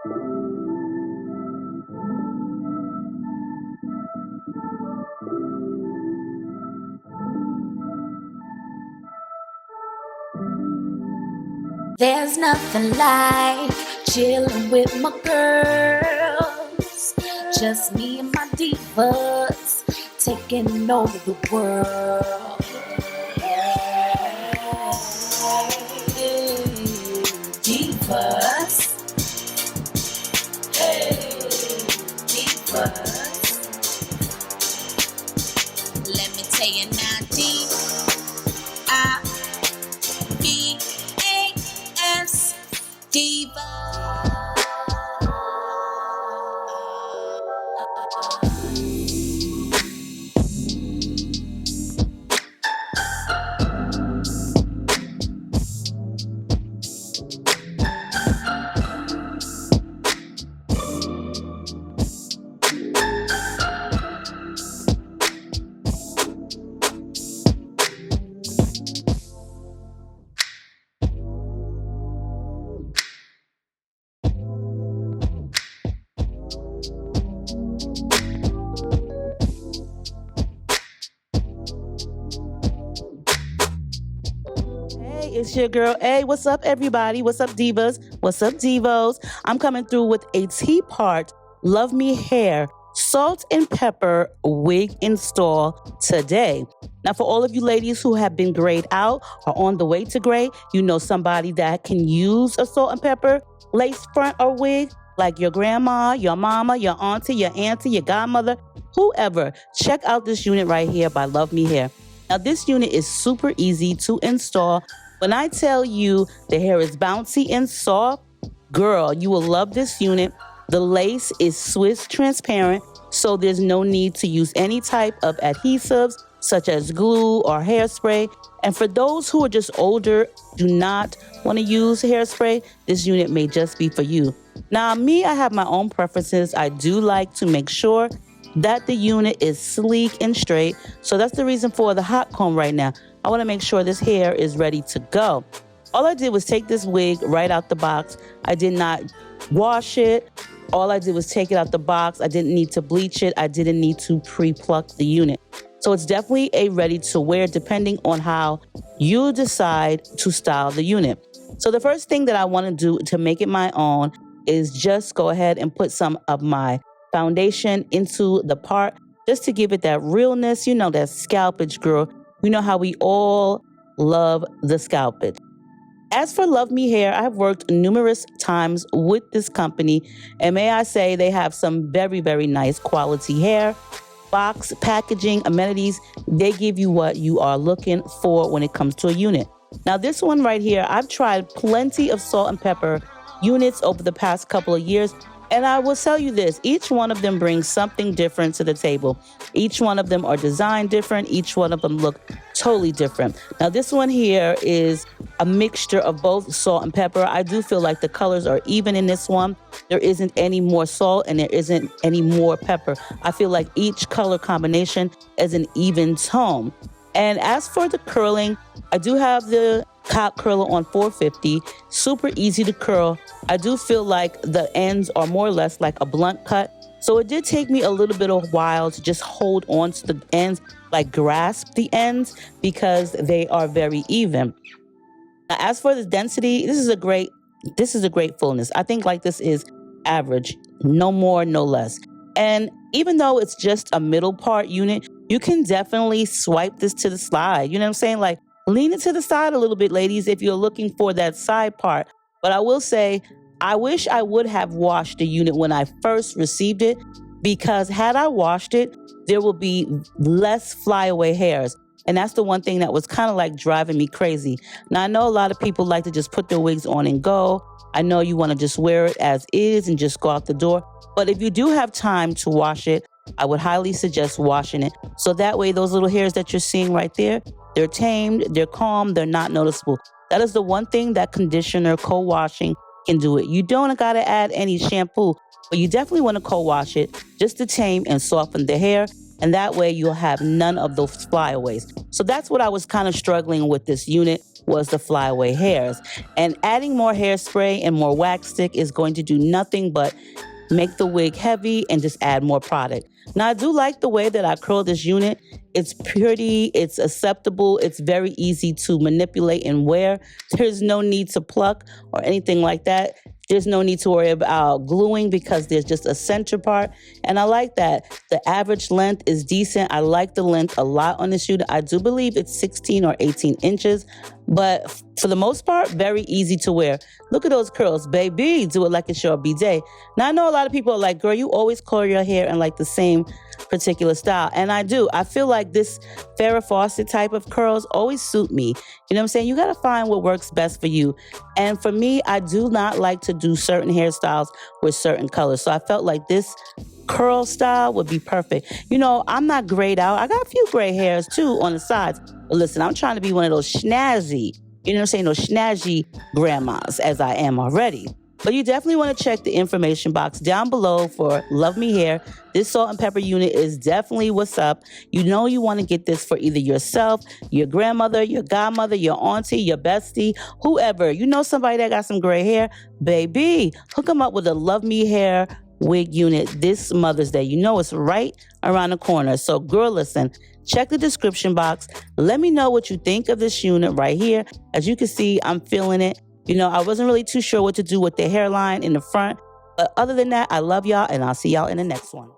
There's nothing like chilling with my girls, just me and my divas taking over the world. Divas, hey, divas. Let me tell you now, D-I-V-A-S, diva. It's your girl A. What's up, everybody? What's up, divas? What's up, divos? I'm coming through with a T-part Love Me Hair Salt and Pepper wig install today. Now, for all of you ladies who have been grayed out or on the way to gray, you know somebody that can use a salt and pepper lace front or wig, like your grandma, your mama, your auntie, your godmother, whoever. Check out this unit right here by Love Me Hair. Now, this unit is super easy to install. When I tell you the hair is bouncy and soft, girl, you will love this unit. The lace is Swiss transparent, so there's no need to use any type of adhesives such as glue or hairspray. And for those who are just older, do not want to use hairspray, this unit may just be for you. Now, me, I have my own preferences. I do like to make sure that the unit is sleek and straight. So that's the reason for the hot comb right now. I want to make sure this hair is ready to go. All I did was take this wig right out the box. I did not wash it. All I did was take it out the box. I didn't need to bleach it. I didn't need to pre-pluck the unit. So it's definitely a ready to wear depending on how you decide to style the unit. So the first thing that I want to do to make it my own is just go ahead and put some of my foundation into the part just to give it that realness, you know, that scalpage, girl. You know how we all love the scalpage. As for Love Me Hair, I've worked numerous times with this company, and may I say they have some very, very nice quality hair. Box, packaging, amenities, they give you what you are looking for when it comes to a unit. Now this one right here, I've tried plenty of salt and pepper units over the past couple of years, and I will tell you this, each one of them brings something different to the table. Each one of them are designed different. Each one of them look totally different. Now this one here is a mixture of both salt and pepper. I do feel like the colors are even in this one. There isn't any more salt and there isn't any more pepper. I feel like each color combination is an even tone. And as for the curling, I do have the top curler on 450, super easy to curl. I do feel like the ends are more or less like a blunt cut. So it did take me a little bit of a while to just hold on to the ends, like grasp the ends, because they are very even. Now, as for the density, this is a great fullness. I think like this is average, no more, no less. And even though it's just a middle part unit, you can definitely swipe this to the side. You know what I'm saying? Like, lean it to the side a little bit, ladies, if you're looking for that side part. But I will say, I wish I would have washed the unit when I first received it, because had I washed it, there will be less flyaway hairs. And that's the one thing that was kind of like driving me crazy. Now, I know a lot of people like to just put their wigs on and go. I know you want to just wear it as is and just go out the door. But if you do have time to wash it, I would highly suggest washing it. So that way, those little hairs that you're seeing right there, they're tamed, they're calm, they're not noticeable. That is the one thing that conditioner, co-washing can do it. You don't got to add any shampoo, but you definitely want to co-wash it just to tame and soften the hair. And that way you'll have none of those flyaways. So that's what I was kind of struggling with this unit. was the flyaway hairs. And adding more hairspray and more wax stick is going to do nothing but make the wig heavy and just add more product. Now, I do like the way that I curl this unit. It's pretty, it's acceptable, it's very easy to manipulate and wear. There's no need to pluck or anything like that. There's no need to worry about gluing because there's just a center part. And I like that. The average length is decent. I like the length a lot on this unit. I do believe it's 16 or 18 inches, but for the most part, very easy to wear. Look at those curls, baby. Do it like it's your B-day. Now, I know a lot of people are like, girl, you always curl your hair in like the same particular style. And I do. I feel like this Farrah Fawcett type of curls always suit me. You know what I'm saying? You got to find what works best for you. And for me, I do not like to do certain hairstyles with certain colors. So I felt like this curl style would be perfect. You know, I'm not grayed out. I got a few gray hairs too on the sides. But listen, I'm trying to be one of those snazzy, you know what I'm saying, those snazzy grandmas as I am already. But you definitely want to check the information box down below for Love Me Hair. This salt and pepper unit is definitely what's up. You know you want to get this for either yourself, your grandmother, your godmother, your auntie, your bestie, whoever. You know somebody that got some gray hair, baby, hook them up with a Love Me Hair wig unit this Mother's Day. You know it's right around the corner. So girl, listen, check the description box. Let me know what you think of this unit right here. As you can see, I'm feeling it. You know, I wasn't really too sure what to do with the hairline in the front. But other than that, I love y'all and I'll see y'all in the next one.